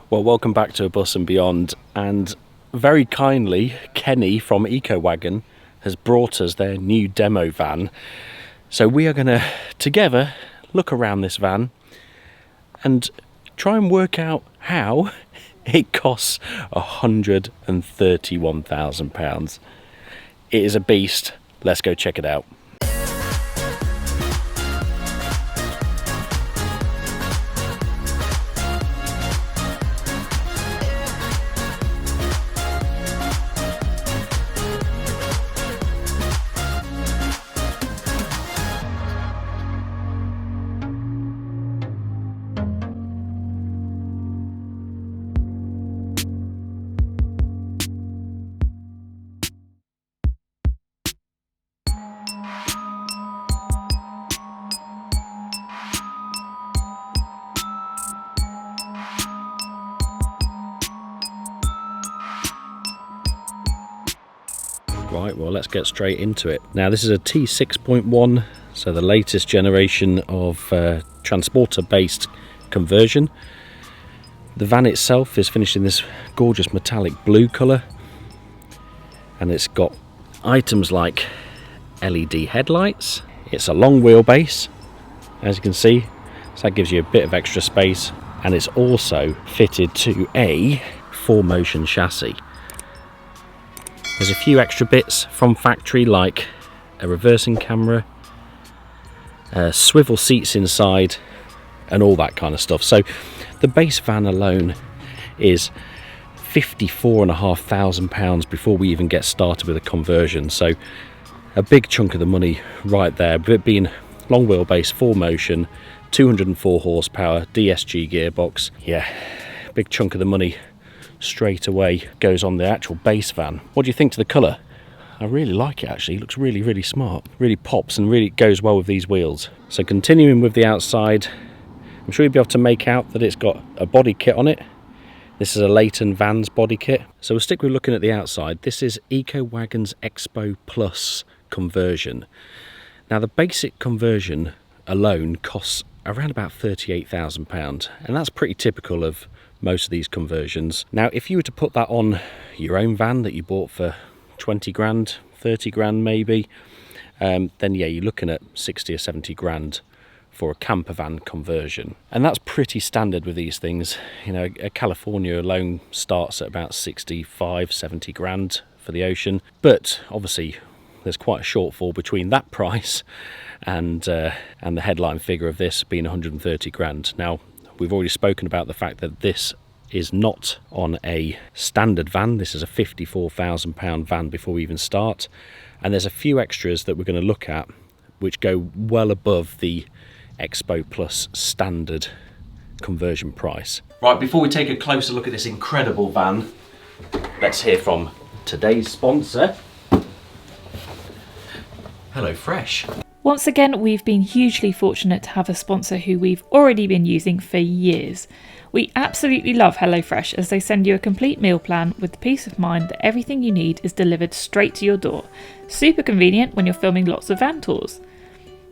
Well, welcome back to A Bus and Beyond, and very kindly Kenny from Ecowagon has brought us their new demo van. So we are going to together look around this van and try and work out how it costs £131,000. It is a beast. Let's go check it out. Right, well, let's get straight into it. Now, this is a T6.1, so the latest generation of transporter-based conversion. The van itself is finished in this gorgeous metallic blue colour, and it's got items like LED headlights. It's a long wheelbase, as you can see, so that gives you a bit of extra space, and it's also fitted to a 4Motion chassis. There's a few extra bits from factory, like a reversing camera, swivel seats inside, and all that kind of stuff. So the base van alone is £54,500 before we even get started with a conversion. So a big chunk of the money right there, but being long wheelbase, 4Motion, 204 horsepower, DSG gearbox. Yeah, big chunk of the money straight away goes on the actual base van. What do you think to the colour? I really like it actually. It looks really smart. Really pops and really goes well with these wheels. So continuing with the outside, I'm sure you'll be able to make out that it's got a body kit on it. This is a Leighton Vans body kit. So we'll stick with looking at the outside. This is Ecowagon's Expo Plus conversion. Now the basic conversion alone costs around about £38,000, and that's pretty typical of most of these conversions. Now, if you were to put that on your own van that you bought for 20 grand, 30 grand maybe, then yeah, you're looking at 60 or 70 grand for a camper van conversion. And that's pretty standard with these things. You know, a California alone starts at about 65, 70 grand for the Ocean. But obviously, there's quite a shortfall between that price and the headline figure of this being 130 grand. Now, we've already spoken about the fact that this is not on a standard van. This is a £54,000 van before we even start. And there's a few extras that we're going to look at which go well above the Expo Plus standard conversion price. Right, before we take a closer look at this incredible van, let's hear from today's sponsor, HelloFresh. Once again, we've been hugely fortunate to have a sponsor who we've already been using for years. We absolutely love HelloFresh, as they send you a complete meal plan with the peace of mind that everything you need is delivered straight to your door. Super convenient when you're filming lots of van tours.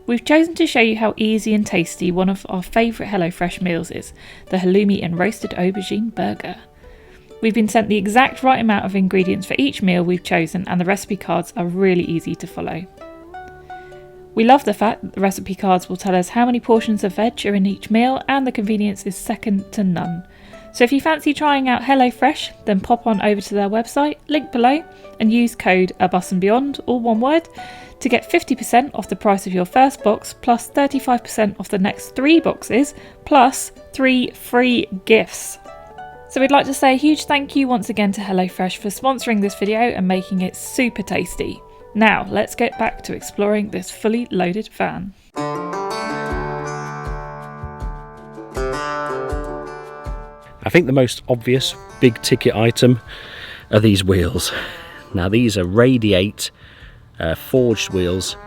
We've chosen to show you how easy and tasty one of our favourite HelloFresh meals is, the halloumi and roasted aubergine burger. We've been sent the exact right amount of ingredients for each meal we've chosen, and the recipe cards are really easy to follow. We love the fact that the recipe cards will tell us how many portions of veg are in each meal, and the convenience is second to none. So if you fancy trying out HelloFresh, then pop on over to their website, link below, and use code ABusAndBeyond, all one word, to get 50% off the price of your first box, plus 35% off the next 3 boxes, plus 3 free gifts. So we'd like to say a huge thank you once again to HelloFresh for sponsoring this video and making it super tasty. Now, let's get back to exploring this fully loaded van. I think the most obvious big ticket item are these wheels. Now, these are Radiate forged wheels,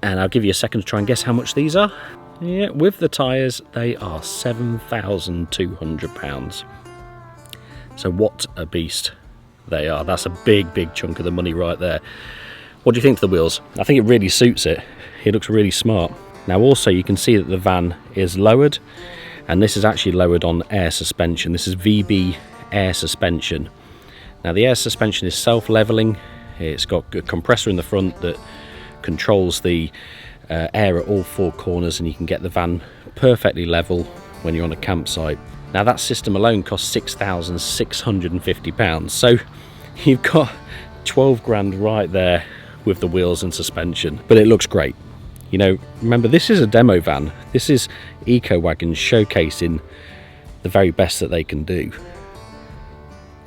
and I'll give you a second to try and guess how much these are. Yeah, with the tyres, they are £7,200. So what a beast they are. That's a big chunk of the money right there. What do you think to the wheels? I think it really suits it. It looks really smart. Now also you can see that the van is lowered, and this is actually lowered on air suspension. This is VB air suspension. Now the air suspension is self-leveling. It's got a compressor in the front that controls the air at all four corners, and you can get the van perfectly level when you're on a campsite. Now that system alone costs £6,650, so you've got 12 grand right there with the wheels and suspension, but it looks great. You know, remember, this is a demo van. This is Ecowagon showcasing the very best that they can do,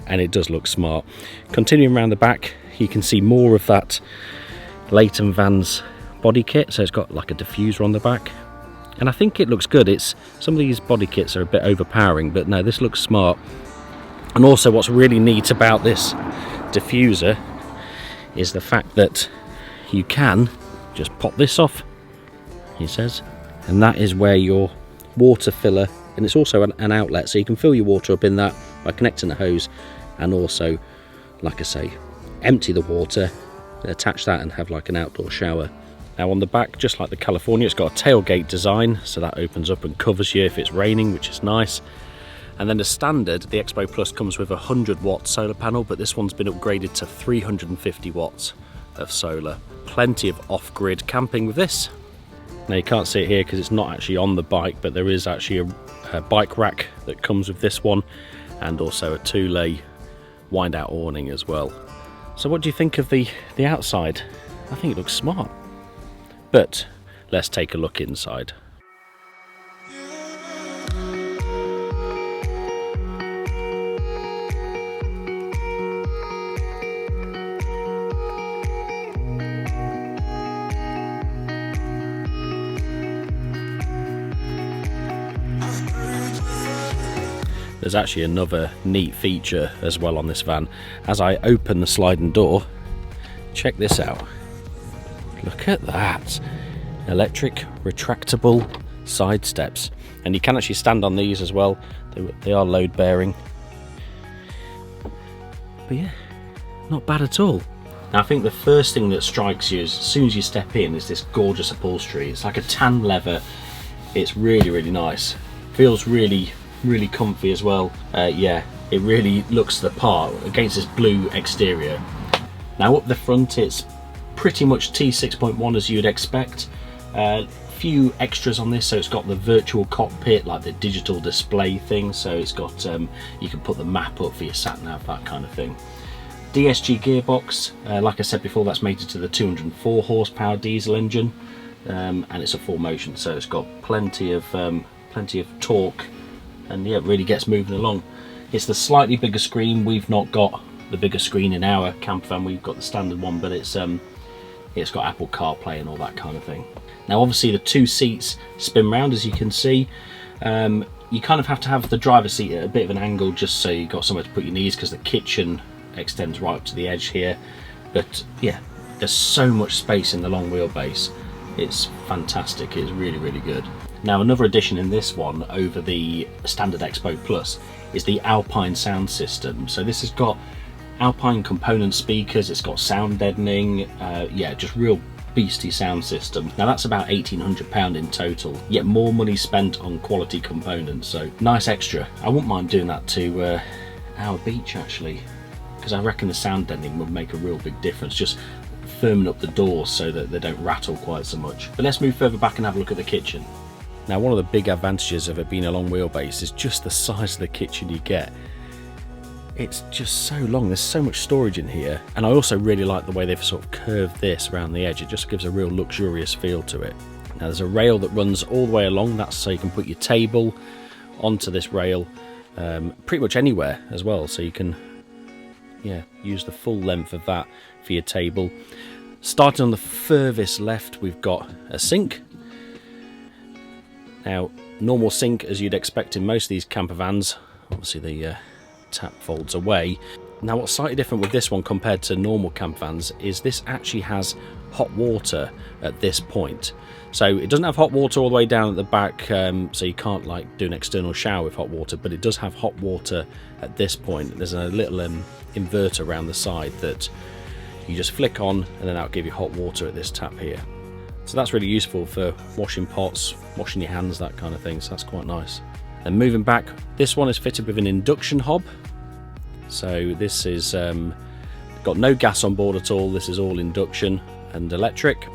and it does look smart. Continuing around the back, you can see more of that Leighton Vans body kit. So it's got like a diffuser on the back, and I think it looks good. It's some of these body kits are a bit overpowering, but no, this looks smart. And also what's really neat about this diffuser is the fact that you can just pop this off, he says, and that is where your water filler, and it's also an outlet, so you can fill your water up in that by connecting the hose, and also, like I say, empty the water, attach that and have like an outdoor shower. Now on the back, just like the California, it's got a tailgate design, so that opens up and covers you if it's raining, which is nice. And then the standard, the Expo Plus, comes with a 100-watt solar panel, but this one's been upgraded to 350 watts of solar. Plenty of off-grid camping with this. Now you can't see it here because it's not actually on the bike, but there is actually a bike rack that comes with this one, and also a 2-lay wind-out awning as well. So what do you think of the outside? I think it looks smart. But let's take a look inside. There's actually another neat feature as well on this van. As I open the sliding door, check this out. Look at that. Electric retractable side steps. And you can actually stand on these as well. They are load bearing. But yeah, not bad at all. Now I think the first thing that strikes you as soon as you step in is this gorgeous upholstery. It's like a tan leather. It's really, really nice. Feels really, really comfy as well. Yeah, it really looks the part against this blue exterior. Now up the front, it's pretty much T6.1 as you'd expect. Few extras on this, so it's got the virtual cockpit, like the digital display thing, so it's got you can put the map up for your sat nav, that kind of thing. DSG gearbox, like I said before, that's mated to the 204 horsepower diesel engine, and it's a 4Motion, so it's got plenty of torque, and yeah, it really gets moving along. It's the slightly bigger screen. We've not got the bigger screen in our camper van, we've got the standard one, but it's got Apple CarPlay and all that kind of thing. Now obviously the two seats spin round, as you can see. You kind of have to have the driver's seat at a bit of an angle just so you've got somewhere to put your knees, because the kitchen extends right up to the edge here. But yeah, there's so much space in the long wheelbase. It's fantastic. It's really, really good. Now another addition in this one over the standard Expo Plus is the Alpine sound system. So this has got Alpine component speakers, it's got sound deadening, yeah, just real beastie sound system. Now that's about £1,800 in total, yet more money spent on quality components, so nice extra. I wouldn't mind doing that to our beach actually, because I reckon the sound deadening would make a real big difference, just firming up the doors so that they don't rattle quite so much. But let's move further back and have a look at the kitchen. Now one of the big advantages of it being a long wheelbase is just the size of the kitchen you get. It's just so long, there's so much storage in here, and I also really like the way they've sort of curved this around the edge. It just gives a real luxurious feel to it. Now there's a rail that runs all the way along, that's so you can put your table onto this rail pretty much anywhere as well, so you can use the full length of that for your table. Starting on the furthest left, we've got a sink. Now normal sink as you'd expect in most of these camper vans, obviously the tap folds away. Now what's slightly different with this one compared to normal camper vans is this actually has hot water at this point. So it doesn't have hot water all the way down at the back, so you can't like do an external shower with hot water, but it does have hot water at this point. There's a little inverter around the side that you just flick on, and then that'll give you hot water at this tap here. So that's really useful for washing pots, washing your hands, that kind of thing, so that's quite nice. Then moving back, this one is fitted with an induction hob. So this is got no gas on board at all. This is all induction and electric.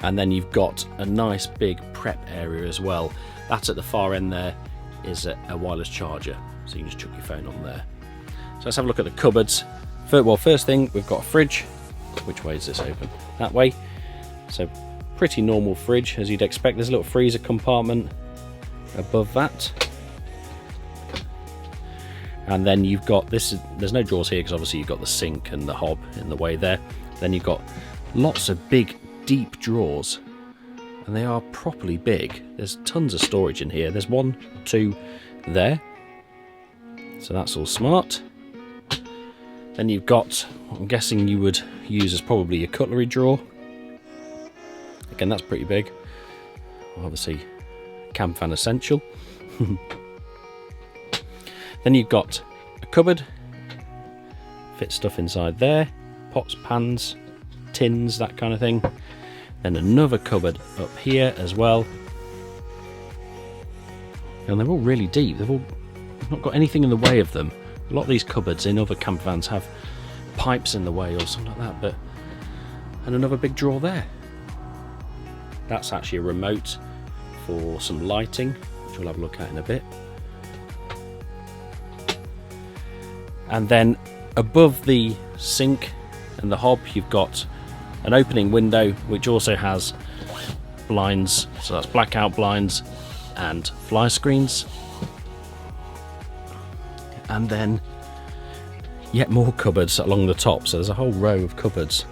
And then you've got a nice big prep area as well. That's at the far end there is a wireless charger, so you can just chuck your phone on there. So let's have a look at the cupboards. First thing, we've got a fridge. Which way is this open? That way. So pretty normal fridge as you'd expect. There's a little freezer compartment above that. And then you've got this, there's no drawers here because obviously you've got the sink and the hob in the way there. Then you've got lots of big deep drawers, and they are properly big. There's tons of storage in here. There's 1, 2 there, so that's all smart. Then you've got what I'm guessing you would use as probably your cutlery drawer. Again, that's pretty big. Obviously camp fan essential. Then you've got a cupboard, fit stuff inside there, pots, pans, tins, that kind of thing. Then another cupboard up here as well. And they're all really deep. They've not got anything in the way of them. A lot of these cupboards in other camper vans have pipes in the way or something like that. And another big drawer there. That's actually a remote for some lighting, which we'll have a look at in a bit. And then above the sink and the hob, you've got an opening window which also has blinds, so that's blackout blinds and fly screens. And then yet more cupboards along the top, so there's a whole row of cupboards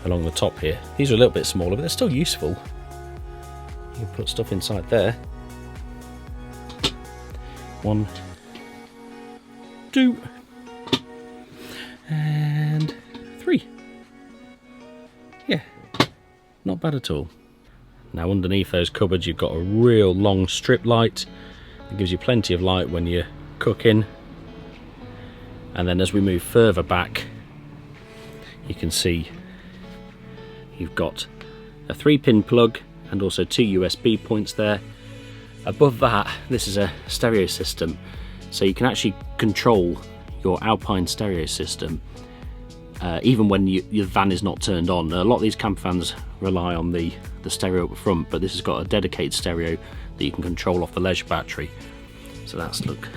along the top here. These are a little bit smaller, but they're still useful. You can put stuff inside there. 1, 2 and 3. Yeah, not bad at all. Now underneath those cupboards you've got a real long strip light. It gives you plenty of light when you're cooking. And then as we move further back, you can see you've got a 3-pin plug and also 2 USB points there. Above that, this is a stereo system, so you can actually control your Alpine stereo system even when your van is not turned on. A lot of these camper vans rely on the stereo up front, but this has got a dedicated stereo that you can control off the leisure battery. So that's, look,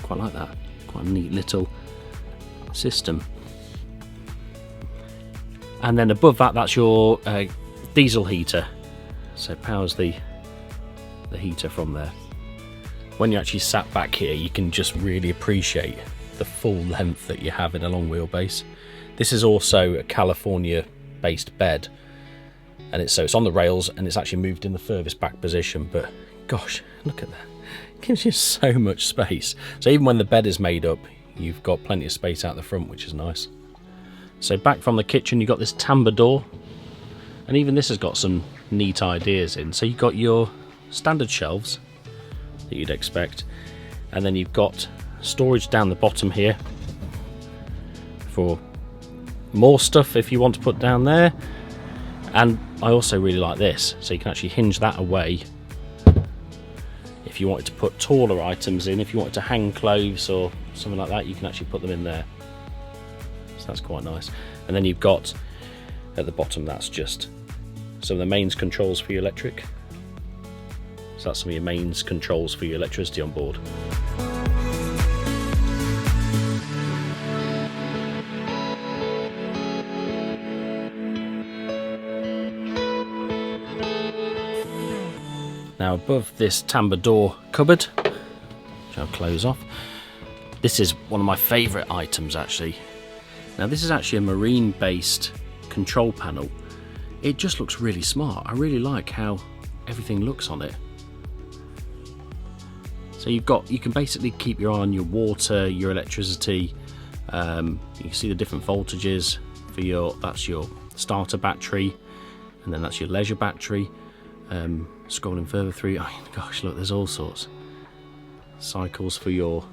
quite like that. Quite a neat little system. And then above that, that's your diesel heater, so it powers the heater from there. When you're actually sat back here, you can just really appreciate the full length that you have in a long wheelbase. This is also a California based bed, and it's on the rails and it's actually moved in the furthest back position, but gosh, look at that. It gives you so much space. So even when the bed is made up, you've got plenty of space out the front, which is nice. So back from the kitchen, you've got this tambour door, and even this has got some neat ideas in. So you've got your standard shelves that you'd expect, and then you've got storage down the bottom here for more stuff if you want to put down there. And I also really like this, so you can actually hinge that away if you wanted to put taller items in. If you wanted to hang clothes or something like that, you can actually put them in there. So that's quite nice. And then you've got at the bottom, that's just some of the mains controls for your electric. So that's some of your mains controls for your electricity on board. Now above this tambour door cupboard, which I'll close off, this is one of my favourite items actually. Now this is actually a marine based control panel. It just looks really smart. I really like how everything looks on it. So you can basically keep your eye on your water, your electricity. You can see the different voltages for that's your starter battery, and then that's your leisure battery. Scrolling further through, oh gosh, look, there's all sorts. Cycles for your,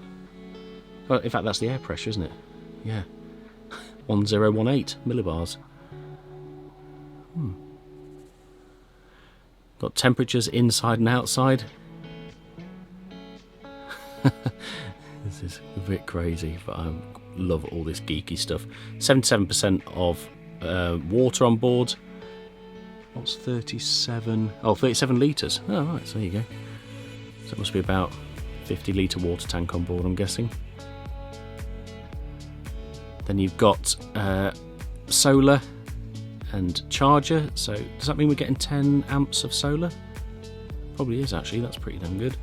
well, in fact that's the air pressure, isn't it? Yeah, 1018 millibars. Got temperatures inside and outside. This is a bit crazy, but I love all this geeky stuff. 77% of water on board. What's 37? Oh, 37 litres. Oh, right, so there you go. So it must be about 50 litre water tank on board, I'm guessing. Then you've got solar and charger. So does that mean we're getting 10 amps of solar? Probably is actually, that's pretty damn good.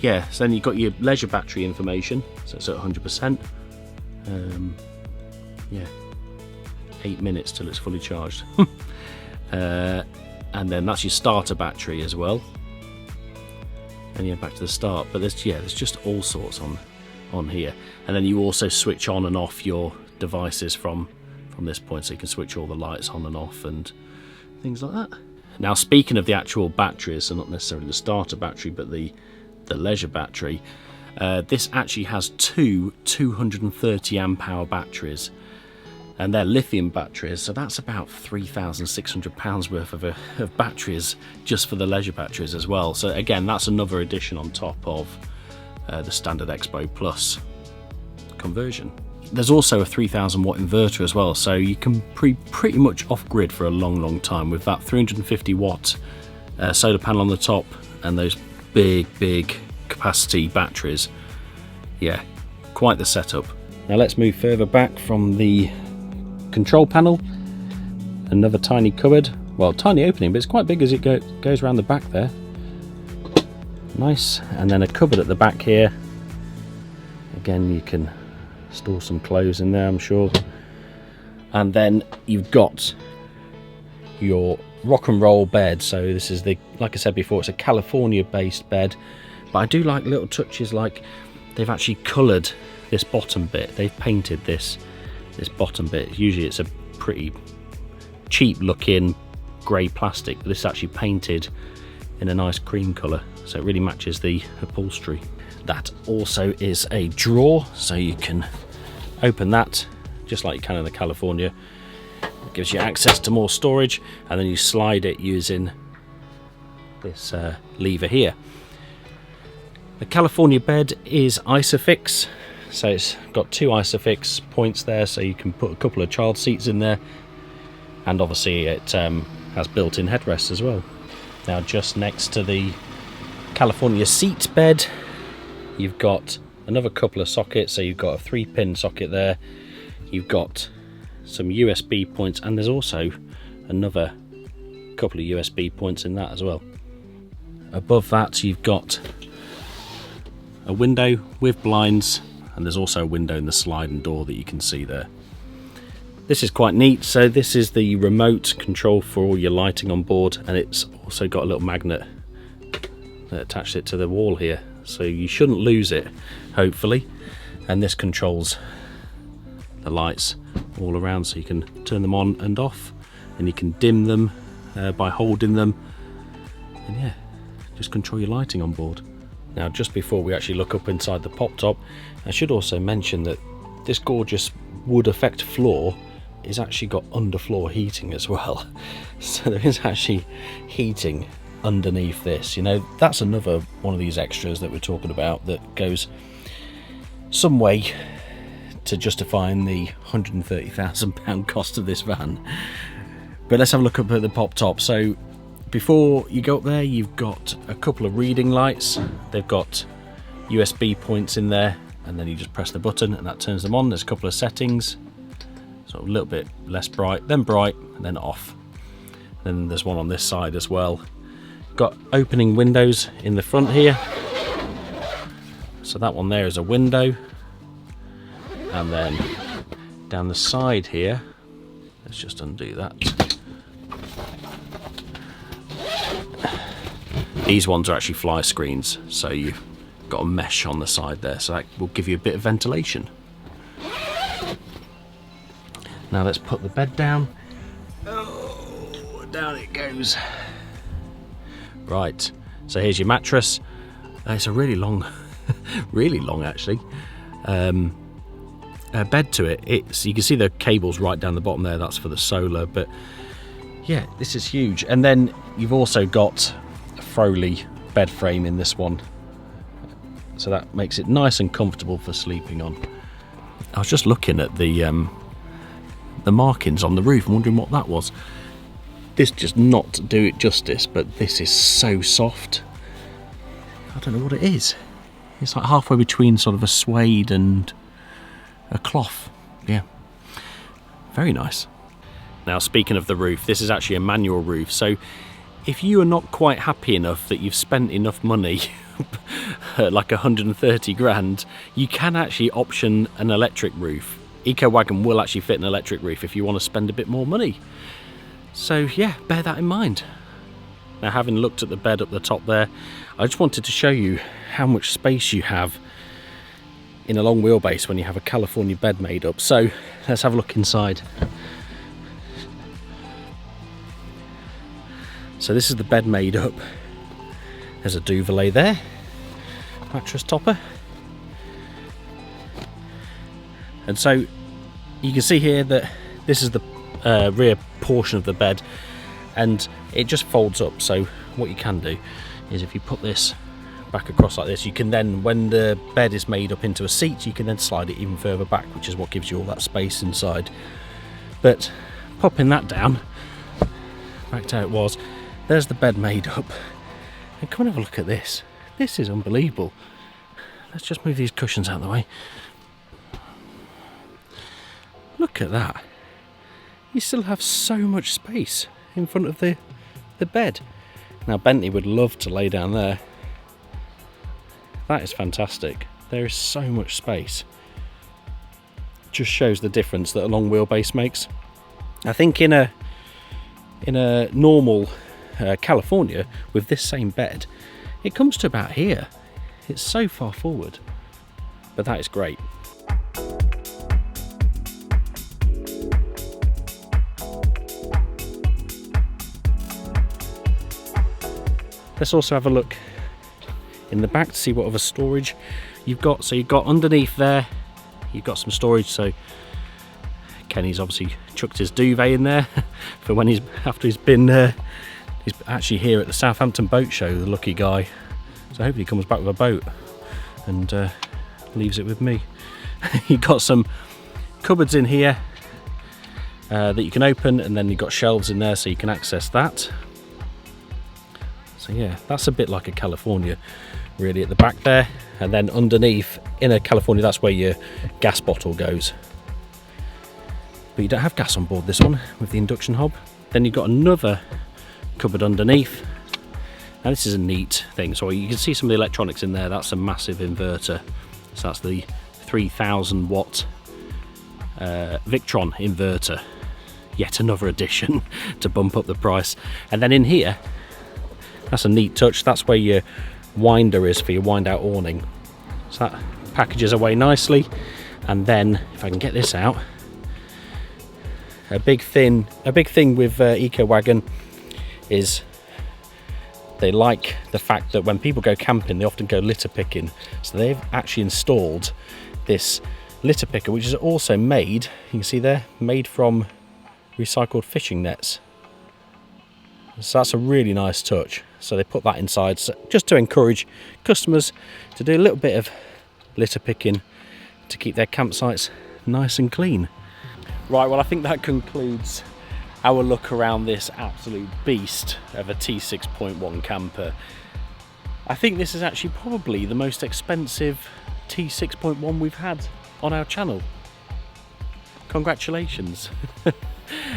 Yeah, so then you've got your leisure battery information, so it's at 100%. Yeah, 8 minutes till it's fully charged. And then that's your starter battery as well. And yeah, back to the start. But there's just all sorts on here. And then you also switch on and off your devices from this point, so you can switch all the lights on and off and things like that. Now, speaking of the actual batteries, so not necessarily the starter battery, but the leisure battery, this actually has two 230 amp hour batteries, and they're lithium batteries, so that's about £3,600 worth of batteries just for the leisure batteries as well. So again, that's another addition on top of the standard Expo Plus conversion. There's also a 3000 watt inverter as well, so you can pretty much off grid for a long time with that 350 watt solar panel on the top and those big capacity batteries. Yeah, quite the setup. Now let's move further back from the control panel. Another tiny cupboard, well, tiny opening, but it's quite big as it goes around the back there. Nice. And then a cupboard at the back here. Again, you can store some clothes in there, I'm sure. And then you've got your rock and roll bed. So this is like I said before, it's a California based bed, but I do like little touches, like they've actually coloured this bottom bit. They've painted this bottom bit. Usually it's a pretty cheap looking grey plastic, but this is actually painted in a nice cream colour, so it really matches the upholstery. That also is a drawer, so you can open that just like you can in the California. It gives you access to more storage, and then you slide it using this lever here. The California bed is Isofix, so it's got two Isofix points there, so you can put a couple of child seats in there, and obviously it has built-in headrests as well. Now, just next to the California seat bed, you've got another couple of sockets. So you've got a 3-pin socket there, you've got some USB points, and there's also another couple of USB points in that as well. Above that, you've got a window with blinds, and there's also a window in the sliding door that you can see there. This is quite neat. So this is the remote control for all your lighting on board, and it's also got a little magnet that attached it to the wall here, so you shouldn't lose it, hopefully. And this controls the lights all around, so you can turn them on and off, and you can dim them by holding them, and yeah, just control your lighting on board. Now, just before we actually look up inside the pop top, I should also mention that this gorgeous wood effect floor is actually got underfloor heating as well. So there is actually heating underneath this. You know, that's another one of these extras that we're talking about that goes some way to justifying the £130,000 cost of this van. But let's have a look up at the pop top. So before you go up there, you've got a couple of reading lights. They've got USB points in there, and then you just press the button and that turns them on. There's a couple of settings, sort of a little bit less bright, then bright, and then off. Then there's one on this side as well. Got opening windows in the front here, so that one there is a window. And then down the side here, let's just undo that. These ones are actually fly screens, so you've got a mesh on the side there, so that will give you a bit of ventilation. Now let's put the bed down. Oh, down it goes. Right, so here's your mattress. It's a really long, really long actually, bed to it. You can see the cables right down the bottom there, that's for the solar, but yeah, this is huge. And then you've also got Froley bed frame in this one, so that makes it nice and comfortable for sleeping on. I was just looking at the markings on the roof and wondering what that was. This does not do it justice, but this is so soft. I don't know what it is. It's like halfway between sort of a suede and a cloth. Yeah, very nice. Now, speaking of the roof, this is actually a manual roof, so if you are not quite happy enough that you've spent enough money, like 130 grand, you can actually option an electric roof. Ecowagon will actually fit an electric roof if you want to spend a bit more money. So yeah, bear that in mind. Now, having looked at the bed up the top there, I just wanted to show you how much space you have in a long wheelbase when you have a California bed made up. So let's have a look inside. So this is the bed made up. There's a duvet there, mattress topper. And so you can see here that this is the rear portion of the bed, and it just folds up. So what you can do is, if you put this back across like this, you can then, when the bed is made up into a seat, you can then slide it even further back, which is what gives you all that space inside. But popping that down, back to how it was, there's the bed made up. And come and have a look at this. This is unbelievable. Let's just move these cushions out of the way. Look at that. You still have so much space in front of the bed. Now, Bentley would love to lay down there. That is fantastic. There is so much space. Just shows the difference that a long wheelbase makes. I think in a normal California with this same bed, it comes to about here. It's so far forward, but that is great. Let's also have a look in the back to see what other storage you've got. So you've got underneath there, you've got some storage. So Kenny's obviously chucked his duvet in there for when he's been he's actually here at the Southampton boat show, the lucky guy. So hopefully he comes back with a boat and leaves it with me. You've got some cupboards in here that you can open, and then you've got shelves in there so you can access that. So yeah, that's a bit like a California really at the back there. And then underneath, in a California, that's where your gas bottle goes. But you don't have gas on board this one with the induction hob. Then you've got another cupboard underneath. Now this is a neat thing. So you can see some of the electronics in there. That's a massive inverter. So that's the 3000 watt Victron inverter. Yet another addition to bump up the price. And then in here, that's a neat touch. That's where your winder is for your wind out awning. So that packages away nicely. And then if I can get this out, a big thing with Ecowagon is they like the fact that when people go camping, they often go litter picking. So they've actually installed this litter picker, which is also made, you can see there, made from recycled fishing nets. So that's a really nice touch. So they put that inside, so just to encourage customers to do a little bit of litter picking to keep their campsites nice and clean. Right, well, I think that concludes our look around this absolute beast of a T6.1 camper. I think this is actually probably the most expensive T6.1 we've had on our channel. Congratulations.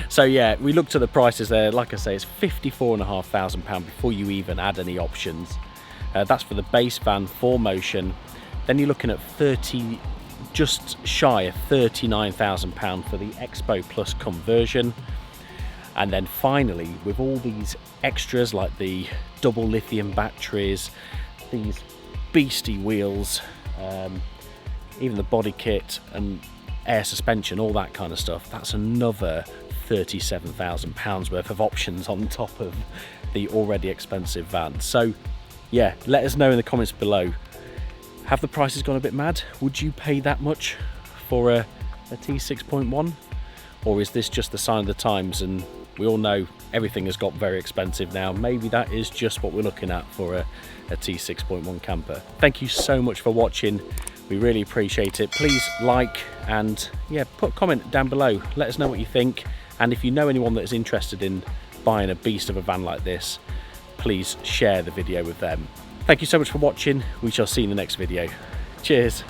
So yeah, we looked at the prices there. Like I say, it's £54,500 before you even add any options. That's for the base van, 4Motion. Then you're looking at just shy of £39,000 for the Expo Plus conversion. And then finally, with all these extras like the double lithium batteries, these beastie wheels, even the body kit and air suspension, all that kind of stuff, that's another £37,000 worth of options on top of the already expensive van. So yeah, let us know in the comments below, have the prices gone a bit mad? Would you pay that much for a T6.1? Or is this just the sign of the times? And we all know everything has got very expensive now. Maybe that is just what we're looking at for a T6.1 camper. Thank you so much for watching. We really appreciate it. Please like and yeah, put a comment down below. Let us know what you think. And if you know anyone that is interested in buying a beast of a van like this, please share the video with them. Thank you so much for watching. We shall see you in the next video. Cheers.